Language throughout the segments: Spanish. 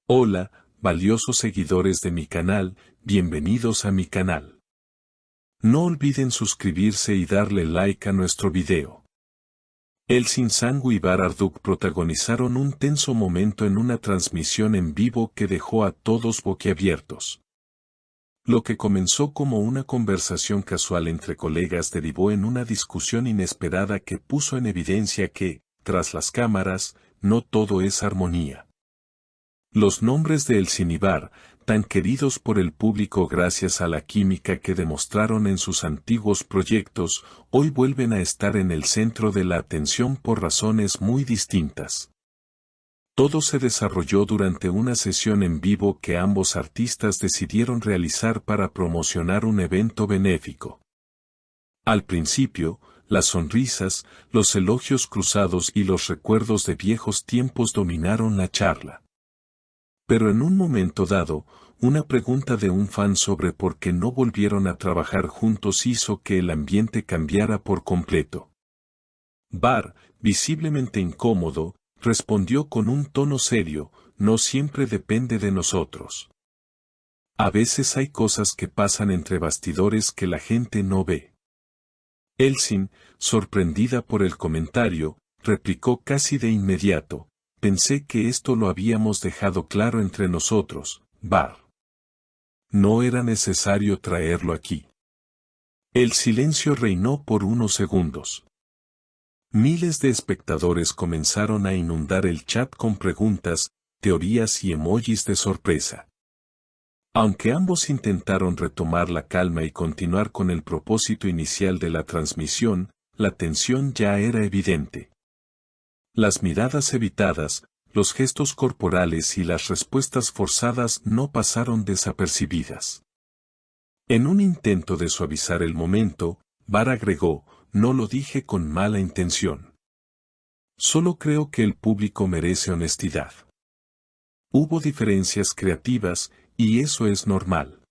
Hola, valiosos seguidores de mi canal, bienvenidos a mi canal. No olviden suscribirse y darle like a nuestro video. Elsin Sangu y Bar Arduk protagonizaron un tenso momento en una transmisión en vivo que dejó a todos boquiabiertos. Lo que comenzó como una conversación casual entre colegas derivó en una discusión inesperada que puso en evidencia que, tras las cámaras, no todo es armonía. Los nombres de Elsin y Bar, tan queridos por el público gracias a la química que demostraron en sus antiguos proyectos, hoy vuelven a estar en el centro de la atención por razones muy distintas. Todo se desarrolló durante una sesión en vivo que ambos artistas decidieron realizar para promocionar un evento benéfico. Al principio, las sonrisas, los elogios cruzados y los recuerdos de viejos tiempos dominaron la charla. Pero en un momento dado, una pregunta de un fan sobre por qué no volvieron a trabajar juntos hizo que el ambiente cambiara por completo. Bar, visiblemente incómodo, respondió con un tono serio: no siempre depende de nosotros. A veces hay cosas que pasan entre bastidores que la gente no ve. Elsin, sorprendida por el comentario, replicó casi de inmediato: pensé que esto lo habíamos dejado claro entre nosotros, Bar. No era necesario traerlo aquí. El silencio reinó por unos segundos. Miles de espectadores comenzaron a inundar el chat con preguntas, teorías y emojis de sorpresa. Aunque ambos intentaron retomar la calma y continuar con el propósito inicial de la transmisión, la tensión ya era evidente. Las miradas evitadas, los gestos corporales y las respuestas forzadas no pasaron desapercibidas. En un intento de suavizar el momento, Bar agregó: no lo dije con mala intención. Solo creo que el público merece honestidad. Hubo diferencias creativas, y eso es normal.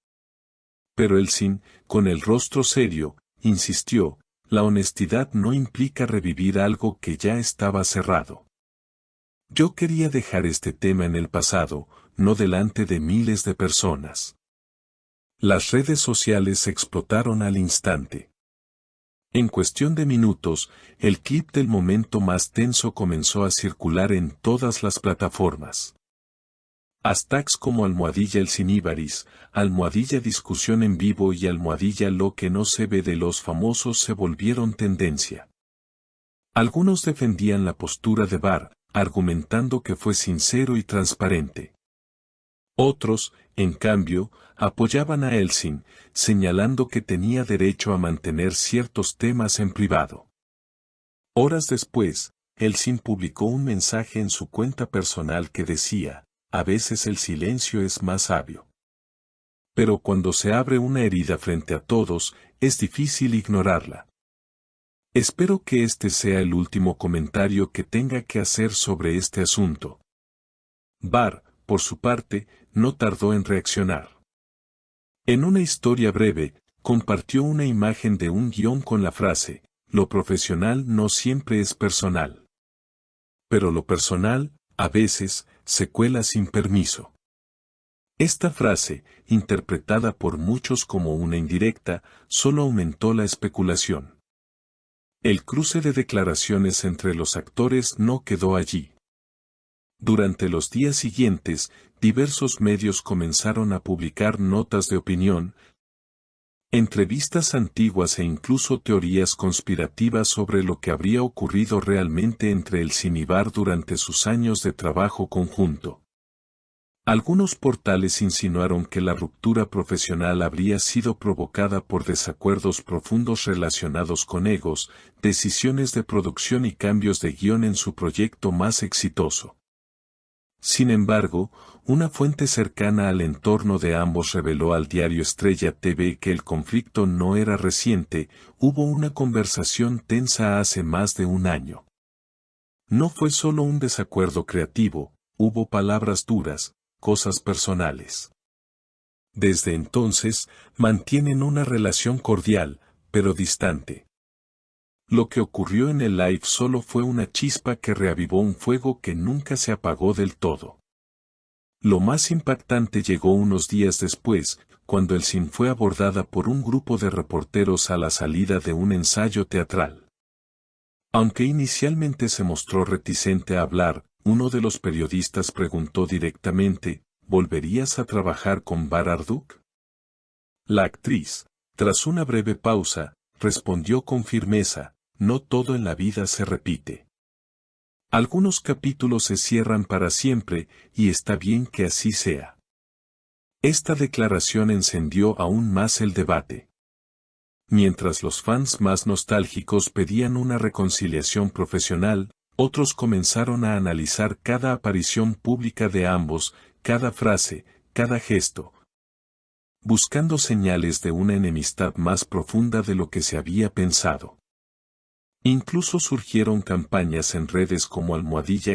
Pero Elsin, con el rostro serio, insistió: la honestidad no implica revivir algo que ya estaba cerrado. Yo quería dejar este tema en el pasado, no delante de miles de personas. Las redes sociales explotaron al instante. En cuestión de minutos, el clip del momento más tenso comenzó a circular en todas las plataformas. Hashtags como #ElsinIbaris, #discusión en vivo y #lo que no se ve de los famosos se volvieron tendencia. Algunos defendían la postura de Bar, argumentando que fue sincero y transparente. Otros, en cambio, apoyaban a Elsin, señalando que tenía derecho a mantener ciertos temas en privado. Horas después, Elsin publicó un mensaje en su cuenta personal que decía: a veces el silencio es más sabio. Pero cuando se abre una herida frente a todos, es difícil ignorarla. Espero que este sea el último comentario que tenga que hacer sobre este asunto. Bar, por su parte, no tardó en reaccionar. En una historia breve, compartió una imagen de un guión con la frase: lo profesional no siempre es personal. Pero lo personal, a veces, se cuela sin permiso. Esta frase, interpretada por muchos como una indirecta, solo aumentó la especulación. El cruce de declaraciones entre los actores no quedó allí. Durante los días siguientes, diversos medios comenzaron a publicar notas de opinión, entrevistas antiguas e incluso teorías conspirativas sobre lo que habría ocurrido realmente entre Elsin y Bar durante sus años de trabajo conjunto. Algunos portales insinuaron que la ruptura profesional habría sido provocada por desacuerdos profundos relacionados con egos, decisiones de producción y cambios de guión en su proyecto más exitoso. Sin embargo, una fuente cercana al entorno de ambos reveló al diario Estrella TV que el conflicto no era reciente, hubo una conversación tensa hace más de un año. No fue solo un desacuerdo creativo, hubo palabras duras, cosas personales. Desde entonces, mantienen una relación cordial, pero distante. Lo que ocurrió en el live solo fue una chispa que reavivó un fuego que nunca se apagó del todo. Lo más impactante llegó unos días después, cuando Elsin fue abordada por un grupo de reporteros a la salida de un ensayo teatral. Aunque inicialmente se mostró reticente a hablar, uno de los periodistas preguntó directamente, ¿volverías a trabajar con Bararduk? La actriz, tras una breve pausa, respondió con firmeza, no todo en la vida se repite. Algunos capítulos se cierran para siempre, y está bien que así sea. Esta declaración encendió aún más el debate. Mientras los fans más nostálgicos pedían una reconciliación profesional, otros comenzaron a analizar cada aparición pública de ambos, cada frase, cada gesto, buscando señales de una enemistad más profunda de lo que se había pensado. Incluso surgieron campañas en redes como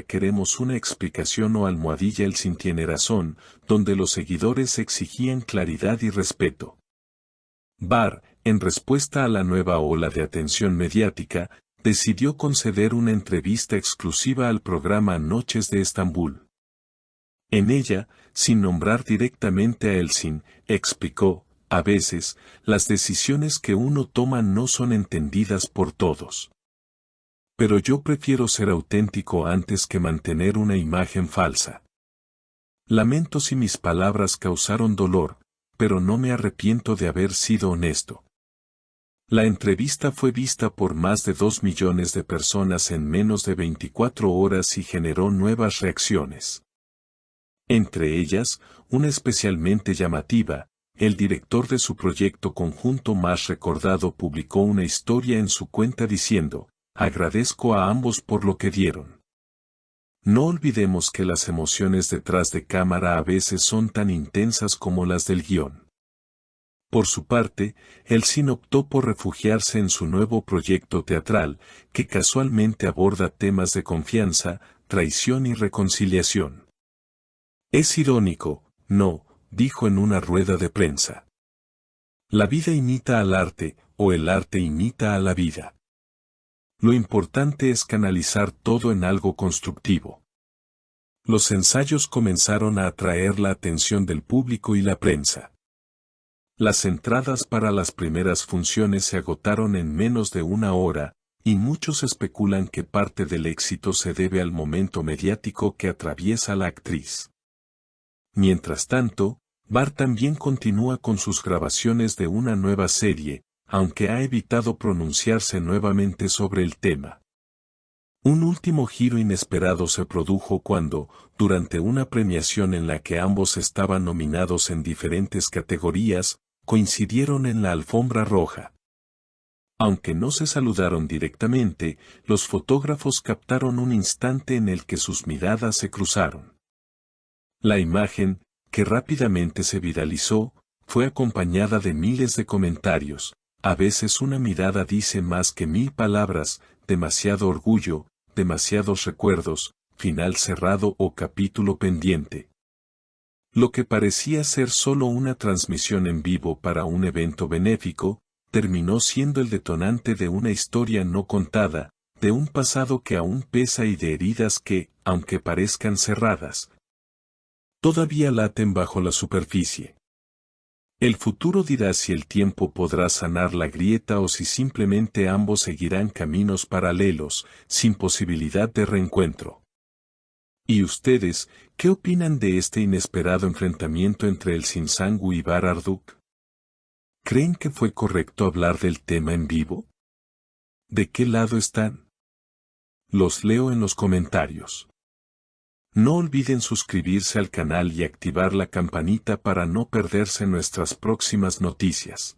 #queremos una explicación o #Elsin tiene razón, donde los seguidores exigían claridad y respeto. Bar, en respuesta a la nueva ola de atención mediática, decidió conceder una entrevista exclusiva al programa Noches de Estambul. En ella, sin nombrar directamente a Elsin, explicó, a veces, las decisiones que uno toma no son entendidas por todos. Pero yo prefiero ser auténtico antes que mantener una imagen falsa. Lamento si mis palabras causaron dolor, pero no me arrepiento de haber sido honesto. La entrevista fue vista por más de 2 millones de personas en menos de 24 horas y generó nuevas reacciones. Entre ellas, una especialmente llamativa, el director de su proyecto conjunto más recordado publicó una historia en su cuenta diciendo, agradezco a ambos por lo que dieron. No olvidemos que las emociones detrás de cámara a veces son tan intensas como las del guión. Por su parte, Elsin optó por refugiarse en su nuevo proyecto teatral, que casualmente aborda temas de confianza, traición y reconciliación. Es irónico, ¿no?, dijo en una rueda de prensa. La vida imita al arte, o el arte imita a la vida. Lo importante es canalizar todo en algo constructivo. Los ensayos comenzaron a atraer la atención del público y la prensa. Las entradas para las primeras funciones se agotaron en menos de una hora, y muchos especulan que parte del éxito se debe al momento mediático que atraviesa la actriz. Mientras tanto, Bar también continúa con sus grabaciones de una nueva serie, aunque ha evitado pronunciarse nuevamente sobre el tema. Un último giro inesperado se produjo cuando, durante una premiación en la que ambos estaban nominados en diferentes categorías, coincidieron en la alfombra roja. Aunque no se saludaron directamente, los fotógrafos captaron un instante en el que sus miradas se cruzaron. La imagen, que rápidamente se viralizó, fue acompañada de miles de comentarios. A veces una mirada dice más que 1000 palabras, demasiado orgullo, demasiados recuerdos, final cerrado o capítulo pendiente. Lo que parecía ser solo una transmisión en vivo para un evento benéfico, terminó siendo el detonante de una historia no contada, de un pasado que aún pesa y de heridas que, aunque parezcan cerradas, todavía laten bajo la superficie. El futuro dirá si el tiempo podrá sanar la grieta o si simplemente ambos seguirán caminos paralelos, sin posibilidad de reencuentro. ¿Y ustedes, qué opinan de este inesperado enfrentamiento entre Elsin Sangu y Bararduk? ¿Creen que fue correcto hablar del tema en vivo? ¿De qué lado están? Los leo en los comentarios. No olviden suscribirse al canal y activar la campanita para no perderse nuestras próximas noticias.